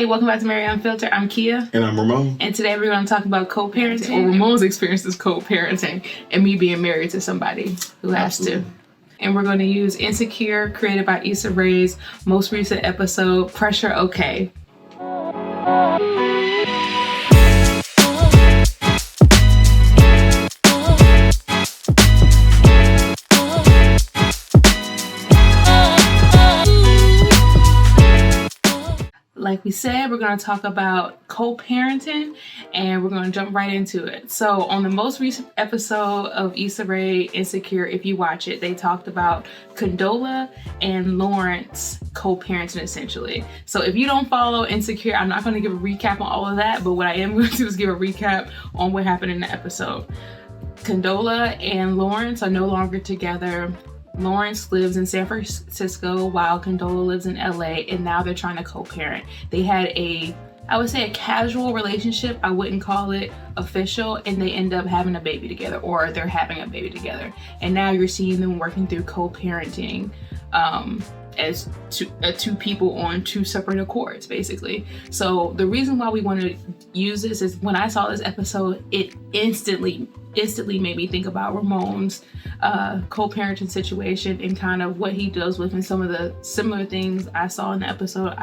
Hey, welcome back to Married&unfiltered. I'm Kia. And I'm Ramone. And today we're going to talk about co-parenting, or Ramone's experience is co-parenting, and me being married to somebody who has to. And we're going to use Insecure, created by Issa Rae's most recent episode, Pressure Okay. Like we said, we're going to talk about co-parenting, and we're going to jump right into it. So on the most recent episode of Issa Rae, Insecure, if you watch it, they talked about Condola and Lawrence co-parenting essentially. So if you don't follow Insecure, I'm not going to give a recap on all of that, but what I am going to do is give a recap on what happened in the episode. Condola and Lawrence are no longer together. Lawrence lives in San Francisco while Condola lives in LA, and now they're trying to co-parent. They had I would say a casual relationship. I wouldn't call it official, and they end up having a baby together, or they're having a baby together. And now you're seeing them working through co-parenting as two people on two separate accords, basically. So the reason why we want to use this is when I saw this episode, it instantly made me think about Ramone's co-parenting situation and kind of what he deals with, and some of the similar things I saw in the episode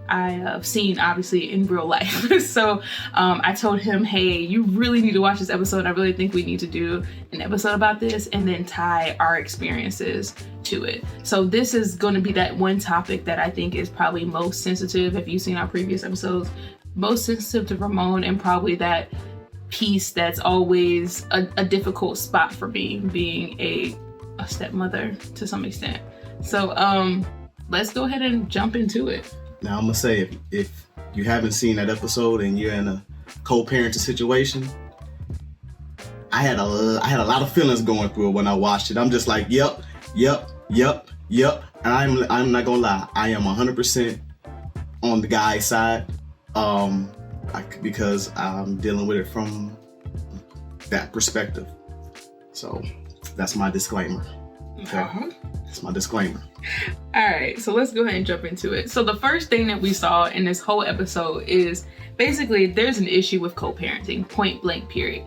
I have seen obviously in real life. So I told him, hey, you really need to watch this episode. I really think we need to do an episode about this and then tie our experiences to it. So this is going to be that one topic that I think is probably most sensitive, if you've seen our previous episodes, most sensitive to Ramone, and probably that piece that's always a difficult spot for me, being a stepmother to some extent. So let's go ahead and jump into it. Now I'm gonna say, if you haven't seen that episode and you're in a co-parenting situation, I had a lot of feelings going through it when I watched it. I'm just like, yep. And I'm not gonna lie, I am 100% on the guy's side. Because I'm dealing with it from that perspective. So that's my disclaimer. Okay? Uh-huh. That's my disclaimer. All right, so let's go ahead and jump into it. So the first thing that we saw in this whole episode is basically there's an issue with co-parenting, point blank, period.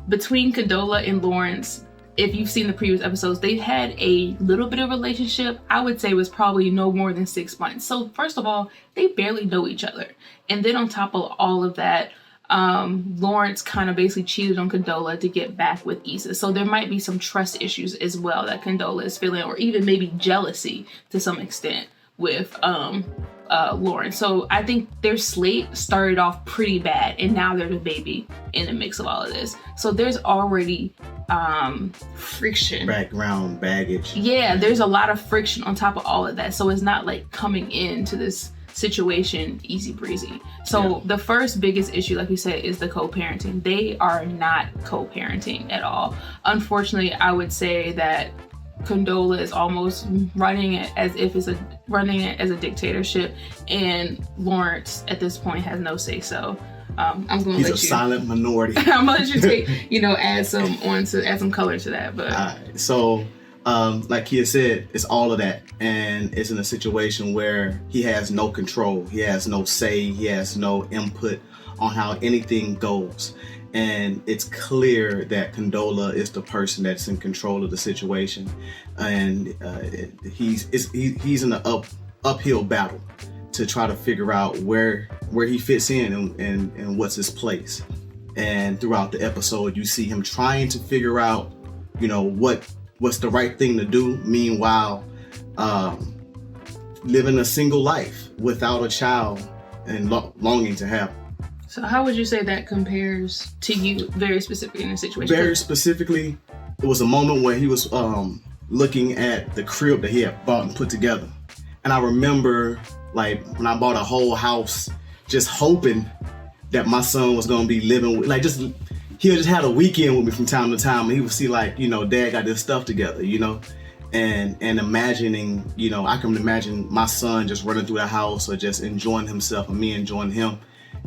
Between Condola and Lawrence, if you've seen the previous episodes, they had a little bit of relationship. I would say it was probably no more than 6 months. So first of all, they barely know each other. And then on top of all of that, Lawrence kind of basically cheated on Condola to get back with Issa. So there might be some trust issues as well that Condola is feeling, or even maybe jealousy to some extent with Lawrence. So I think their slate started off pretty bad, and now there's a baby in the mix of all of this. So there's already friction. Background baggage. Yeah, there's a lot of friction on top of all of that. So it's not like coming into this situation easy breezy. So The first biggest issue, like we said, is the co-parenting. They are not co-parenting at all. Unfortunately, I would say that Condola is almost running it as a dictatorship, and Lawrence at this point has no say so. I'm going to let you. He's a silent minority. I'm going to let you take, add some color to that. But all right. So, like Kia said, it's all of that, and it's in a situation where he has no control, he has no say, he has no input on how anything goes. And it's clear that Condola is the person that's in control of the situation, and he's in an uphill battle to try to figure out where he fits in and what's his place. And throughout the episode, you see him trying to figure out, what's the right thing to do. Meanwhile, living a single life without a child and longing to have. So how would you say that compares to you very specifically in this situation? Very specifically, it was a moment where he was looking at the crib that he had bought and put together. And I remember, like, when I bought a whole house, just hoping that my son was going to be living with, he'll just have a weekend with me from time to time, and he would see, Dad got this stuff together, and imagining, I can imagine my son just running through the house or just enjoying himself and me enjoying him.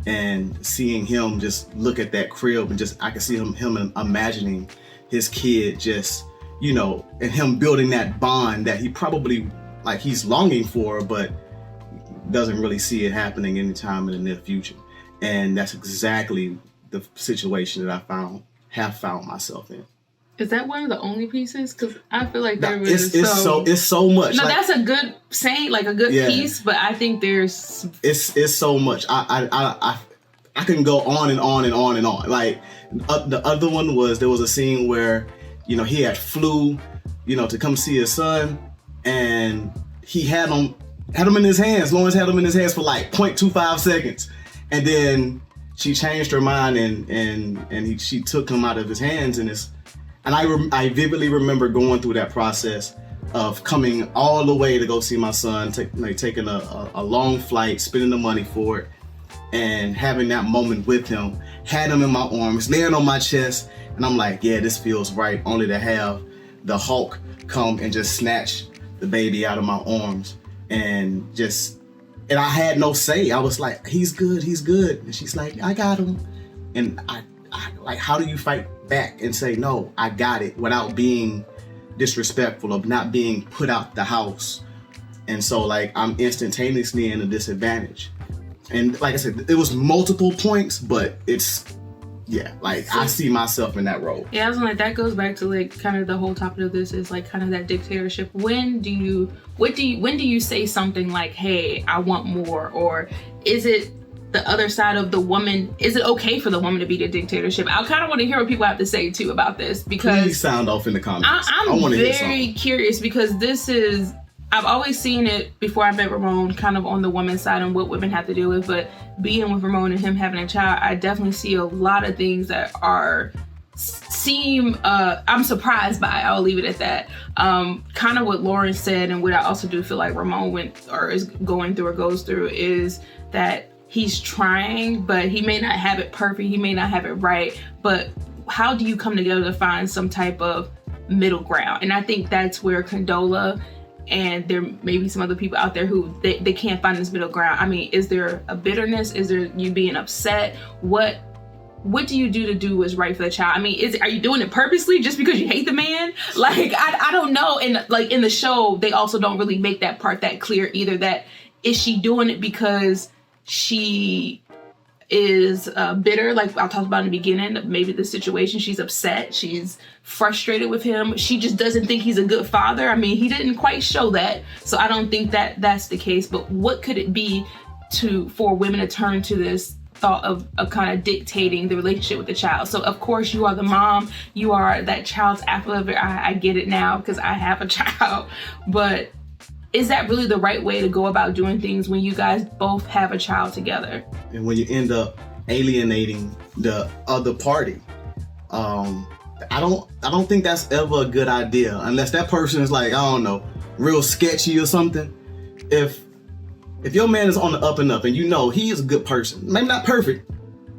And seeing him just look at that crib, and I can see him imagining his kid just, and him building that bond that he probably, he's longing for, but doesn't really see it happening anytime in the near future. And that's exactly the situation that I have found myself in. Is that one of the only pieces? Because I feel like there was it's so much. No, like, that's a good saying, like a good piece. But I think there's it's so much. I can go on and on and on and on. Like the other one was, there was a scene where, you know, he had flew, you know, to come see his son, and he had him in his hands. Lawrence had him in his hands for like 0.25 seconds, and then she changed her mind and she took him out of his hands, and I vividly remember going through that process of coming all the way to go see my son, taking a long flight, spending the money for it, and having that moment with him, had him in my arms, laying on my chest, and I'm like, yeah, this feels right, only to have the Hulk come and just snatch the baby out of my arms, and I had no say. I was like, he's good, and she's like, I got him, and I like, how do you fight back and say, no, I got it, without being disrespectful, of not being put out the house? And so, like, I'm instantaneously in a disadvantage. And like I said, it was multiple points, but I see myself in that role. Yeah, I was like, that goes back to like kind of the whole topic of this is like kind of that dictatorship. When do you say something like, hey, I want more? Or is it the other side of the woman? Is it okay for the woman to be the dictatorship? I kind of want to hear what people have to say too about this, because please sound off in the comments. I'm very curious, because I've always seen it before I met Ramone, kind of on the woman's side and what women have to deal with. But being with Ramone and him having a child, I definitely see a lot of things that I'm surprised by. I'll leave it at that. Kind of what Lauren said, and what I also do feel like Ramone is going through or goes through, is that he's trying, but he may not have it perfect. He may not have it right. But how do you come together to find some type of middle ground? And I think that's where Condola, and there may be some other people out there who they can't find this middle ground. I mean, is there a bitterness? Is there you being upset? What do you do to do what's right for the child? I mean, are you doing it purposely just because you hate the man? Like, I don't know. And like in the show, they also don't really make that part that clear either. That is she doing it because she is bitter, like I talked about in the beginning, maybe the situation, she's upset, she's frustrated with him, she just doesn't think he's a good father. I mean, he didn't quite show that, so I don't think that that's the case. But what could it be for women to turn to this thought of kind of dictating the relationship with the child? So of course you are the mom, you are that child's apple of it. I get it now because I have a child, but is that really the right way to go about doing things when you guys both have a child together? And when you end up alienating the other party, I don't think that's ever a good idea, unless that person is like, I don't know, real sketchy or something. If your man is on the up and up, and you know he is a good person, maybe not perfect,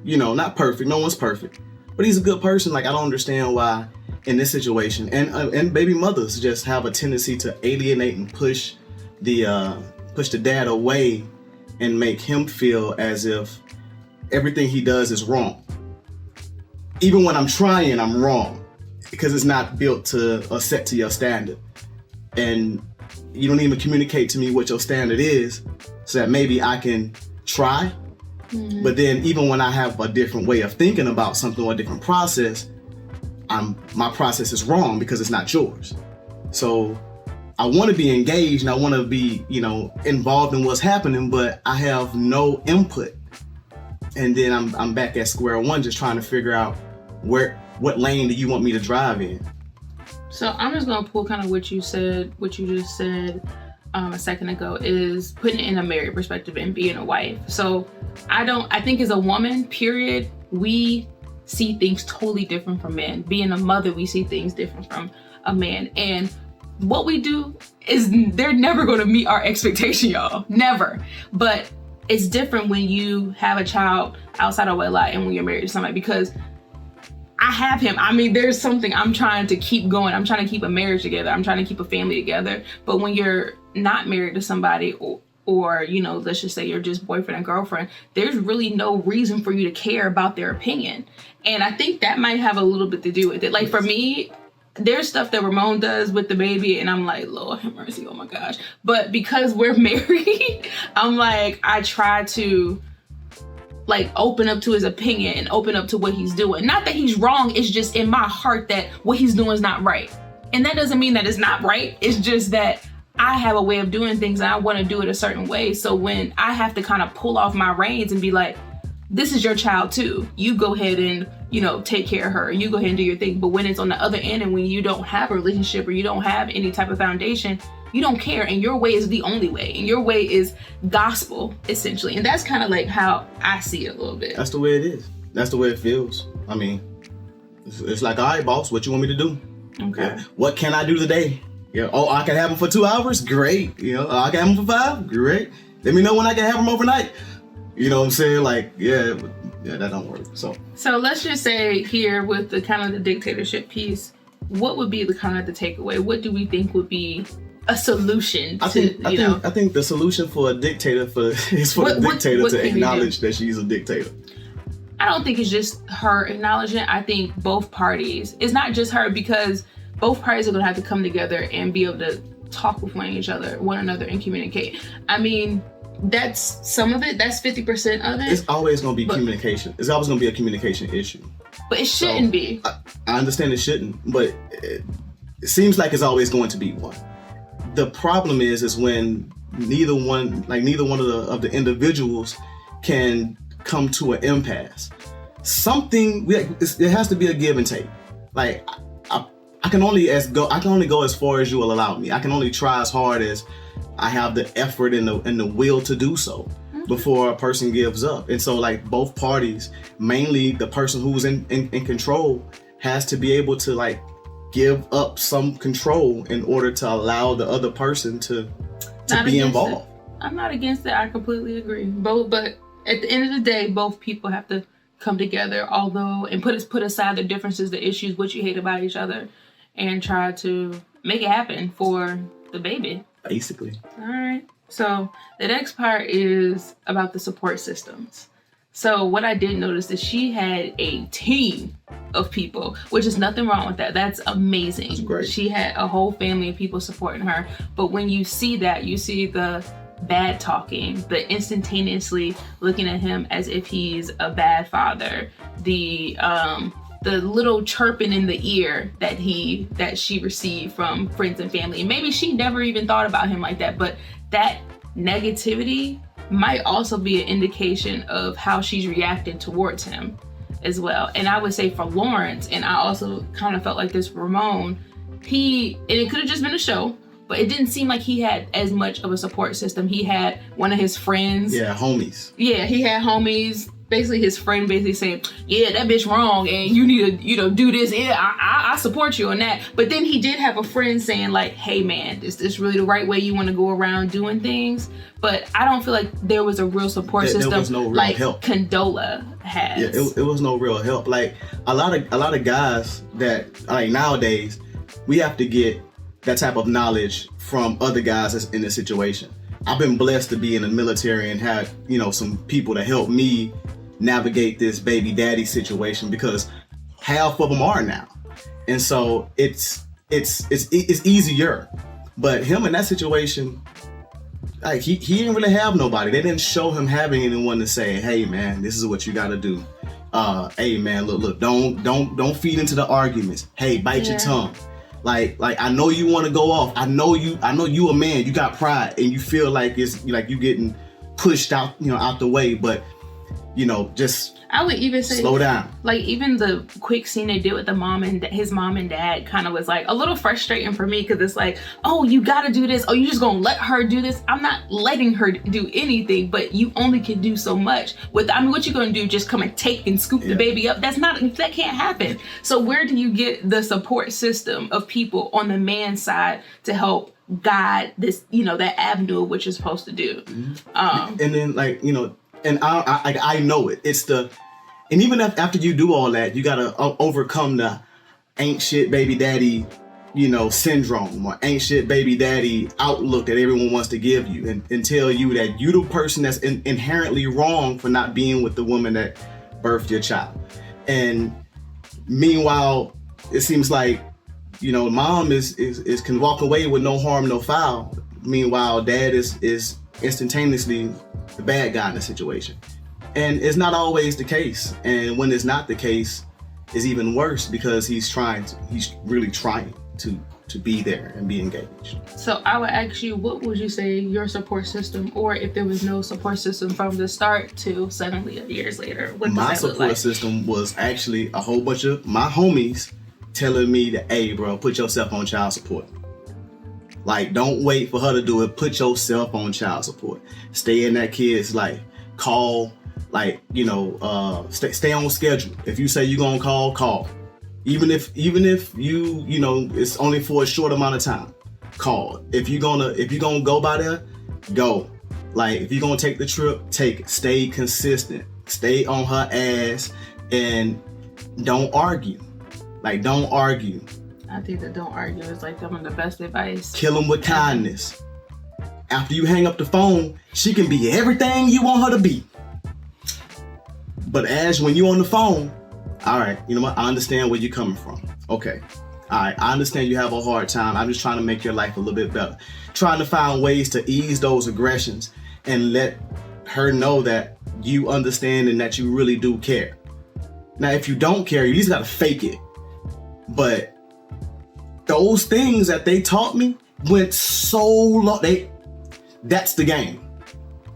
not perfect, no one's perfect, but he's a good person, like I don't understand why in this situation, and baby mothers just have a tendency to alienate and push the dad away and make him feel as if everything he does is wrong. Even when I'm trying, I'm wrong, because it's not built to or set to your standard. And you don't even communicate to me what your standard is, so that maybe I can try. Mm-hmm. But then even when I have a different way of thinking about something or a different process, my process is wrong because it's not yours. So I want to be engaged and I want to be, involved in what's happening, but I have no input. And then I'm back at square one, just trying to figure out what lane do you want me to drive in. So I'm just going to pull kind of what you just said a second ago, is putting it in a married perspective and being a wife. So I think as a woman, period, we see things totally different from men. Being a mother, we see things different from a man. And what we do is they're never going to meet our expectation, y'all. Never. But it's different when you have a child outside of wedlock and when you're married to somebody, because I have him. I mean, there's something I'm trying to keep going. I'm trying to keep a marriage together. I'm trying to keep a family together. But when you're not married to somebody, or let's just say you're just boyfriend and girlfriend, there's really no reason for you to care about their opinion. And I think that might have a little bit to do with it. Like for me, there's stuff that Ramone does with the baby, and I'm like, Lord have mercy, oh my gosh. But because we're married, I'm like, I try to like open up to his opinion and open up to what he's doing. Not that he's wrong, it's just in my heart that what he's doing is not right. And that doesn't mean that it's not right. It's just that I have a way of doing things and I want to do it a certain way. So when I have to kind of pull off my reins and be like, this is your child too. You go ahead and, take care of her. You go ahead and do your thing. But when it's on the other end and when you don't have a relationship or you don't have any type of foundation, you don't care. And your way is the only way. And your way is gospel, essentially. And that's kind of like how I see it a little bit. That's the way it is. That's the way it feels. I mean, it's like, all right, boss, what you want me to do? Okay. Yeah. What can I do today? Yeah. Oh, I can have them for 2 hours? Great. I can have them for 5? Great. Let me know when I can have them overnight. You know what I'm saying? Like, yeah, that don't work. So let's just say here with the kind of the dictatorship piece, what would be the kind of the takeaway? What do we think would be a solution I think the solution for a dictator is for the dictator to acknowledge that she's a dictator. I don't think it's just her acknowledging. I think both parties. It's not just her, because both parties are going to have to come together and be able to talk with one another and communicate. I mean, that's some of it. That's 50% of it. It's always going to be communication. It's always going to be a communication issue. But it shouldn't be. I understand it shouldn't, but it seems like it's always going to be one. The problem is when neither one of the individuals can come to an impasse. It has to be a give and take. Like I can only go as far as you will allow me. I can only try as hard as I have the effort and the will to do so before a person gives up. And so like both parties, mainly the person who's in control, has to be able to like give up some control in order to allow the other person to be involved. I'm not against it. I completely agree. But at the end of the day, both people have to come together, and put aside the differences, the issues, what you hate about each other, and try to make it happen for the baby. Basically. All right. So the next part is about the support systems. So what I did notice is she had a team of people, which is nothing wrong with that. That's amazing. That's great. She had a whole family of people supporting her. But when you see that, you see the bad talking, the instantaneously looking at him as if he's a bad father, the little chirping in the ear that she received from friends and family. And maybe she never even thought about him like that, but that negativity might also be an indication of how she's reacting towards him as well. And I would say for Lawrence, and I also kind of felt like this for Ramone, and it could have just been a show, but it didn't seem like he had as much of a support system. He had one of his friends. Yeah, homies. Yeah, he had homies. Basically, his friend basically saying, yeah, that bitch wrong, and you need to, do this. Yeah, I support you on that. But then he did have a friend saying like, hey man, is this really the right way you want to go around doing things? But I don't feel like there was a real support system. There was no real like help. Condola has. Yeah, it was no real help. Like a lot of guys that like nowadays, we have to get that type of knowledge from other guys that's in this situation. I've been blessed to be in the military and have, some people to help me navigate this baby daddy situation, because half of them are now. And so it's easier. But him in that situation, like he didn't really have nobody. They didn't show him having anyone to say, hey man, this is what you gotta do. Hey man, look, don't feed into the arguments. Hey, bite your tongue. Like I know you want to go off. I know you a man. You got pride, and you feel like it's like you getting pushed out, out the way. But just I would even say slow down. Like even the quick scene they did with his mom and dad kind of was like a little frustrating for me, because it's like, oh, you gotta do this. Oh, you just gonna let her do this? I'm not letting her do anything, but you only can do so much. What you gonna do? Just come and take and scoop the baby up? That can't happen. So where do you get the support system of people on the man's side to help guide this, that avenue of what you're supposed to do? And then and I know it. And even after you do all that, you gotta overcome the ain't shit baby daddy, syndrome, or ain't shit baby daddy outlook that everyone wants to give you, and tell you that you the person that's inherently wrong for not being with the woman that birthed your child. And meanwhile, it seems like mom is can walk away with no harm, no foul. Meanwhile, dad is instantaneously the bad guy in the situation. And it's not always the case. And when it's not the case, it's even worse because he's really trying to be there and be engaged. So I would ask you, what would you say your support system, or if there was no support system from the start to suddenly years later, what does My that look support like? system was actually a whole bunch of my homies telling me that, hey, bro, put yourself on child support. Like, don't wait for her to do it. Put yourself on child support. Stay in that kid's life. Call, stay on schedule. If you say you're gonna call. Even if you it's only for a short amount of time, call. If you're gonna go by there, go. Like, if you're gonna take the trip, take it. Stay consistent. Stay on her ass and don't argue. Like, don't argue. I think that don't argue is like some of the best advice. Kill them with kindness. After you hang up the phone, she can be everything you want her to be. But when you're on the phone, all right, you know what? I understand where you're coming from. Okay. All right, I understand you have a hard time. I'm just trying to make your life a little bit better. Trying to find ways to ease those aggressions and let her know that you understand and that you really do care. Now, if you don't care, you at least got to fake it. But those things that they taught me went so long. That's the game.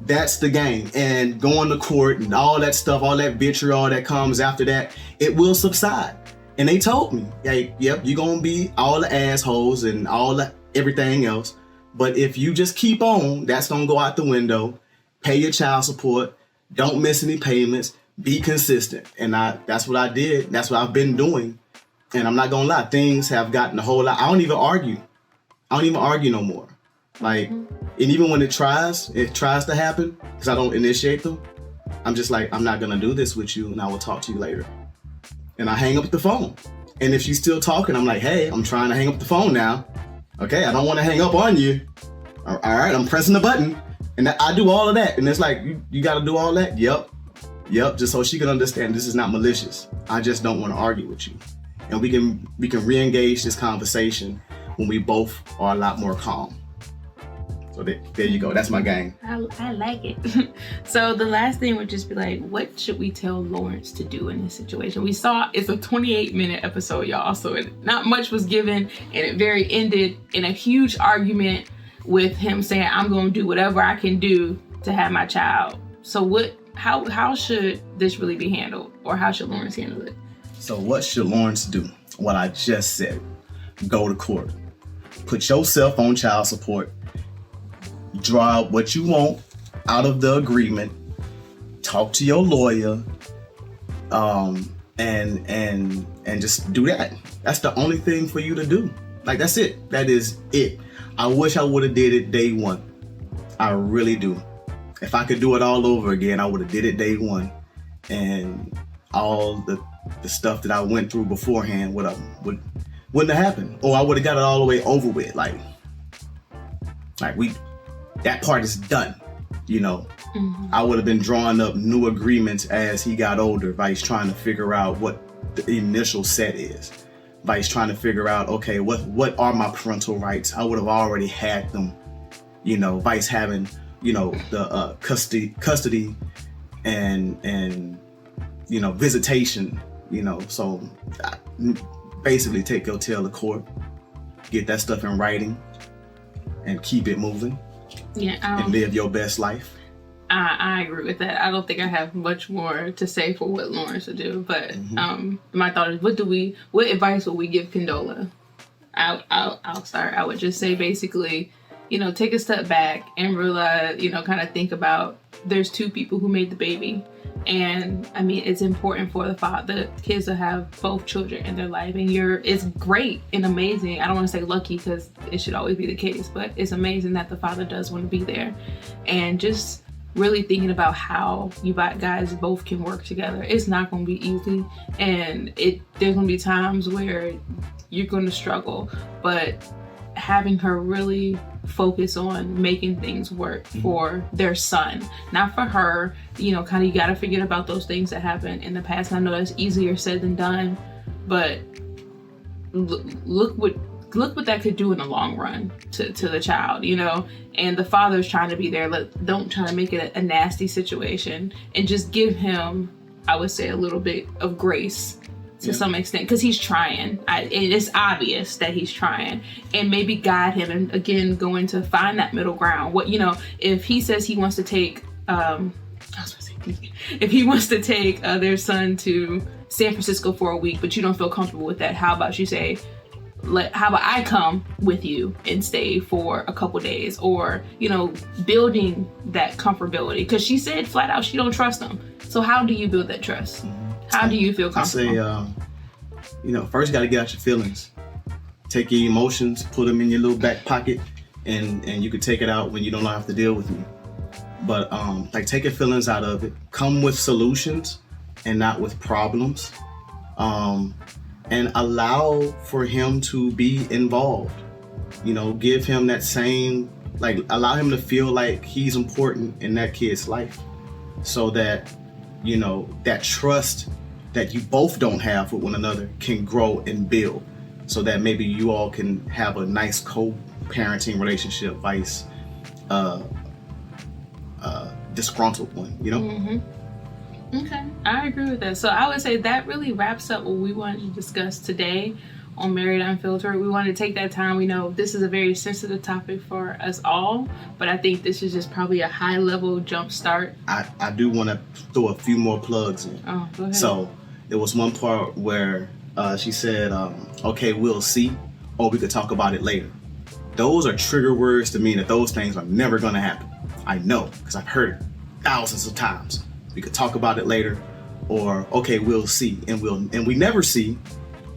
That's the game. And going to court and all that stuff, all that vitriol that comes after that, it will subside. And they told me, hey, yep, you're going to be all the assholes and everything else. But if you just keep on, that's going to go out the window. Pay your child support. Don't miss any payments. Be consistent. And that's what I did. That's what I've been doing. And I'm not going to lie, things have gotten a whole lot. I don't even argue no more. Like, and even when it tries to happen, because I don't initiate them, I'm just like, I'm not going to do this with you, and I will talk to you later. And I hang up the phone. And if she's still talking, I'm like, hey, I'm trying to hang up the phone now. Okay, I don't want to hang up on you. All right, I'm pressing the button. And I do all of that. And it's like, you got to do all that? Yep, just so she can understand this is not malicious. I just don't want to argue with you. And we can re-engage this conversation when we both are a lot more calm. So there you go. That's my game. I like it. So the last thing would just be like, what should we tell Lawrence to do in this situation? We saw it's a 28-minute episode, y'all. So not much was given, and it very ended in a huge argument with him saying, I'm going to do whatever I can do to have my child. So how should this really be handled, or how should Lawrence handle it? So what should Lawrence do? What I just said. Go to court. Put yourself on child support. Draw out what you want out of the agreement. Talk to your lawyer. And just do that. That's the only thing for you to do. Like, that's it. That is it. I wish I would have did it day one. I really do. If I could do it all over again, I would have did it day one. And all the stuff that I went through beforehand wouldn't have happened. Or I would have got it all the way over with. Like that part is done, Mm-hmm. I would have been drawing up new agreements as he got older. Vice trying to figure out what the initial set is. Vice trying to figure out, okay, what are my parental rights? I would have already had them. Vice having, the custody and visitation. So basically take your tail to court, get that stuff in writing, and keep it moving. Yeah, and live your best life. I agree with that. I don't think I have much more to say for what Lawrence would do, but my thought is, what advice would we give Condola? I'll start. I would just say basically, take a step back and realize, kind of think about there's two people who made the baby. And I mean, it's important for the kids to have both children in their life, and it's great and amazing. I don't want to say lucky because it should always be the case, but it's amazing that the father does want to be there. And just really thinking about how you guys both can work together. It's not going to be easy, and there's going to be times where you're going to struggle, but having her really focus on making things work for their son, not for her. You got to forget about those things that happened in the past. And I know that's easier said than done, but look what that could do in the long run to the child, you know. And the father's trying to be there. Don't try to make it a nasty situation, and just give him, I would say, a little bit of grace to some extent, because he's trying. It's obvious that he's trying, and maybe guide him, and again, going to find that middle ground. What, you know, if he says he wants to take, if he wants to take their son to San Francisco for a week, but you don't feel comfortable with that, how about you say, how about I come with you and stay for a couple days? Or, you know, building that comfortability, because she said flat out she don't trust him. So how do you build that trust? How do you feel comfortable? I say, you know, first you got to get out your feelings. Take your emotions, put them in your little back pocket, and you can take it out when you don't have to deal with me. But like, take your feelings out of it. Come with solutions and not with problems. And allow for him to be involved. You know, give him that same, like, allow him to feel like he's important in that kid's life, so that, you know, that trust that you both don't have with one another can grow and build, so that maybe you all can have a nice co-parenting relationship, vice disgruntled one, you know? Mm-hmm. Okay, I agree with that. So I would say that really wraps up what we wanted to discuss today on Married Unfiltered. We wanted to take that time. We know this is a very sensitive topic for us all, but I think this is just probably a high-level jump start. I do want to throw a few more plugs in. Oh, go ahead. So there was one part where she said, okay, we'll see, or we could talk about it later. Those are trigger words to me, that those things are never going to happen. I know, because I've heard it thousands of times. We could talk about it later, or okay, we'll see, and we never see.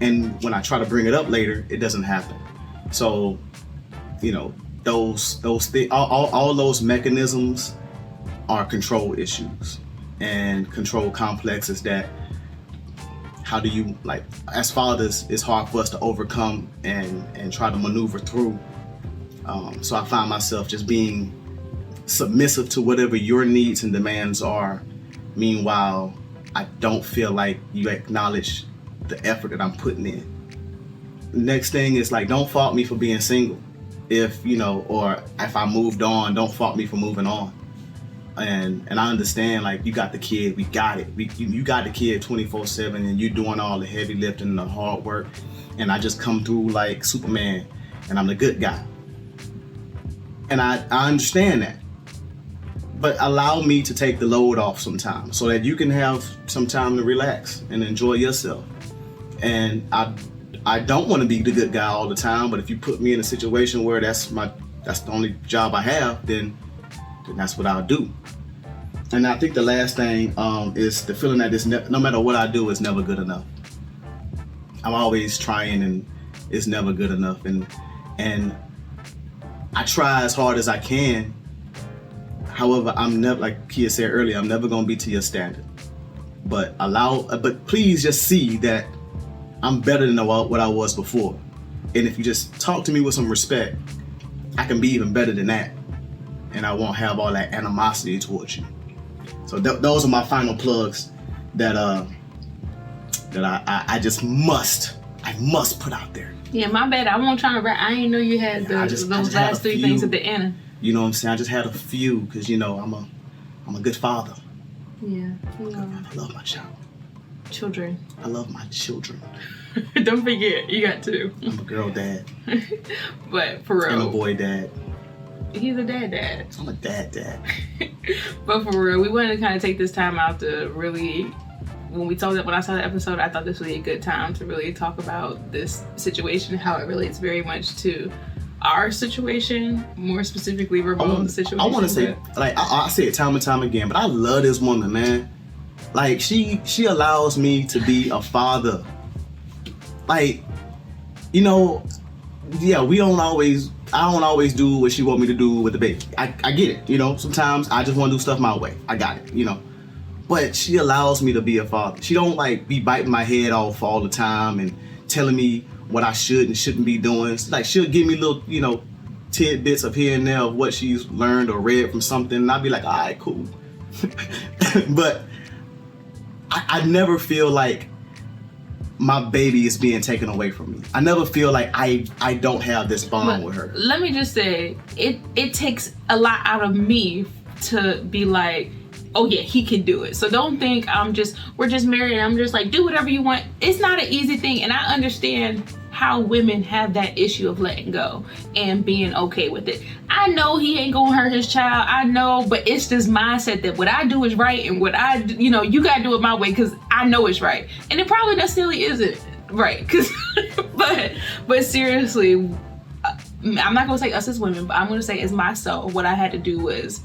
And when I try to bring it up later, it doesn't happen. So, you know, those things, all those mechanisms are control issues and control complexes that, how do you, like, as fathers, it's hard for us to overcome and try to maneuver through. So I find myself just being submissive to whatever your needs and demands are. Meanwhile, I don't feel like you acknowledge the effort that I'm putting in. Next thing is, like, don't fault me for being single. If, you know, or if I moved on, don't fault me for moving on. And I understand, like, you got the kid, we got it. You got the kid 24/7, and you're doing all the heavy lifting and the hard work. And I just come through like Superman, and I'm the good guy. And I understand that. But allow me to take the load off sometimes, so that you can have some time to relax and enjoy yourself. And I don't want to be the good guy all the time, but if you put me in a situation where that's the only job I have, then that's what I'll do. And I think the last thing is the feeling that no matter what I do, it's never good enough. I'm always trying, and it's never good enough. And I try as hard as I can. However, I'm never, like Kia said earlier, I'm never gonna be to your standard. But please just see that I'm better than what I was before. And if you just talk to me with some respect, I can be even better than that. And I won't have all that animosity towards you. So those are my final plugs that I just must put out there. Yeah, my bad. I won't try to rap. I didn't know you had those last three things at the end. You know what I'm saying? I just had a few, because, you know, I'm a good father. Yeah. I love my child. Children. I love my children. Don't forget, you got two. I'm a girl dad. But for real. And a boy dad. He's a dad. I'm a dad. But for real, we wanted to kind of take this time out to really, when I saw the episode, I thought this would be a good time to really talk about this situation, how it relates very much to our situation, more specifically Ramone's situation. I want to say, like, I say it time and time again, but I love this woman, man. Like, she allows me to be a father. Like, you know, yeah, I don't always do what she want me to do with the baby. I get it, you know. Sometimes I just want to do stuff my way. I got it, you know. But she allows me to be a father. She don't, like, be biting my head off all the time and telling me what I should and shouldn't be doing. Like, she'll give me little, you know, tidbits of here and there of what she's learned or read from something, and I'll be like, all right, cool. But I never feel like my baby is being taken away from me. I never feel like I don't have this bond with her. Let me just say, it takes a lot out of me to be like, oh yeah, he can do it. So don't think we're just married and I'm just like, do whatever you want. It's not an easy thing, and I understand how women have that issue of letting go and being okay with it. I know he ain't gonna hurt his child, I know, but it's this mindset that what I do is right, and what you gotta do it my way because I know it's right. And it probably necessarily isn't right, because but seriously, I'm not gonna say us as women, but I'm gonna say as myself, what I had to do was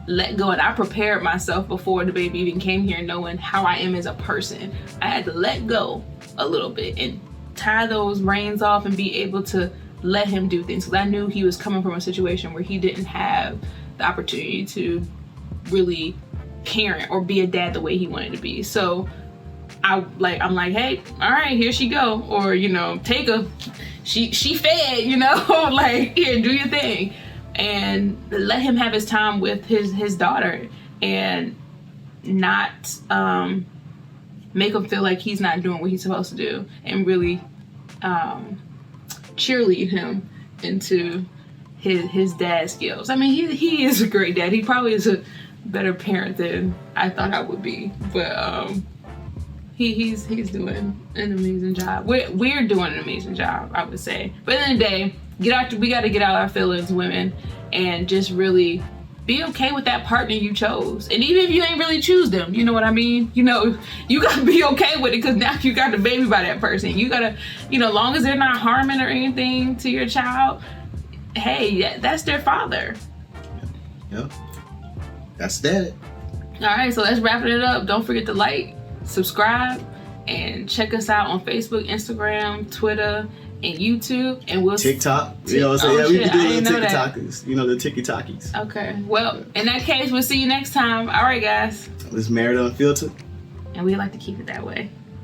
let go. And I prepared myself before the baby even came here, knowing how I am as a person. I had to let go a little bit and tie those reins off and be able to let him do things, because I knew he was coming from a situation where he didn't have the opportunity to really parent or be a dad the way he wanted to be. So I'm like, hey, all right, here she go, or take her, she fed, like, here, do your thing, and let him have his time with his daughter, and not make him feel like he's not doing what he's supposed to do, and really cheerlead him into his dad skills. I mean, he is a great dad. He probably is a better parent than I thought I would be, but he's doing an amazing job. We're doing an amazing job, I would say. But at the end of the day, we got to get out our feelings, women, and just really be okay with that partner you chose. And even if you ain't really choose them, you know what I mean? You gotta be okay with it, because now you got the baby by that person. You gotta, long as they're not harming or anything to your child, hey, that's their father. Yep. That's that. All right, so let's wrap it up. Don't forget to like, subscribe, and check us out on Facebook, Instagram, Twitter, and YouTube, and we'll TikTok. You know what I'm saying? Oh, we can do shit, little TikTokers. The TikTokies. Okay. Well, in that case, we'll see you next time. All right, guys. This Married Unfiltered. And we like to keep it that way.